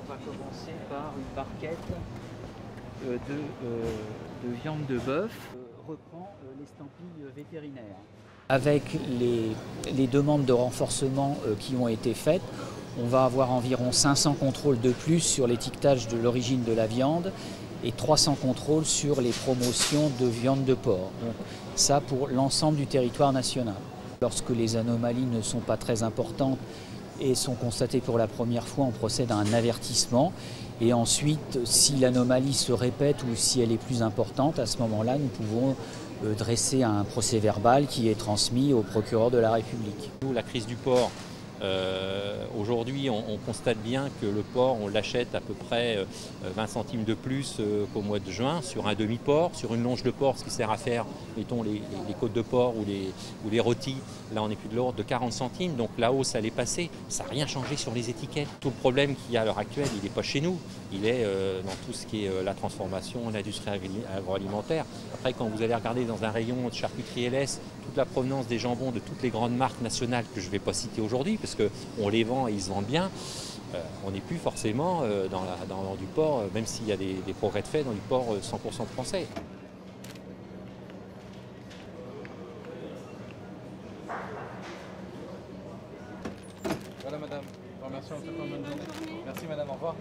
va commencer par une barquette de viande de bœuf. Reprend l'estampille vétérinaire. Avec les demandes de renforcement qui ont été faites, on va avoir environ 500 contrôles de plus sur l'étiquetage de l'origine de la viande et 300 contrôles sur les promotions de viande de porc. Donc, ça pour l'ensemble du territoire national. Lorsque les anomalies ne sont pas très importantes et sont constatées pour la première fois, on procède à un avertissement. Et ensuite, si l'anomalie se répète ou si elle est plus importante, à ce moment-là, nous pouvons dresser un procès-verbal qui est transmis au procureur de la République. Nous, la crise du porc, aujourd'hui, on constate bien que le porc, on l'achète à peu près 20 centimes de plus qu'au mois de juin, sur un demi-porc, sur une longe de porc, ce qui sert à faire, mettons, les côtes de porc ou les rôtis. Là, on est plus de l'ordre de 40 centimes, donc la hausse, elle est passée. Ça n'a rien changé sur les étiquettes. Tout le problème qu'il y a à l'heure actuelle, il n'est pas chez nous. Il est dans tout ce qui est la transformation, l'industrie agroalimentaire. Après, quand vous allez regarder dans un rayon de charcuterie LS, toute la provenance des jambons de toutes les grandes marques nationales que je ne vais pas citer aujourd'hui, parce qu'on les vend et ils se vendent bien, on n'est plus forcément dans du porc, même s'il y a des progrès de fait, dans du porc 100% français. Voilà madame, je vous remercie en tout cas. Merci madame, au revoir.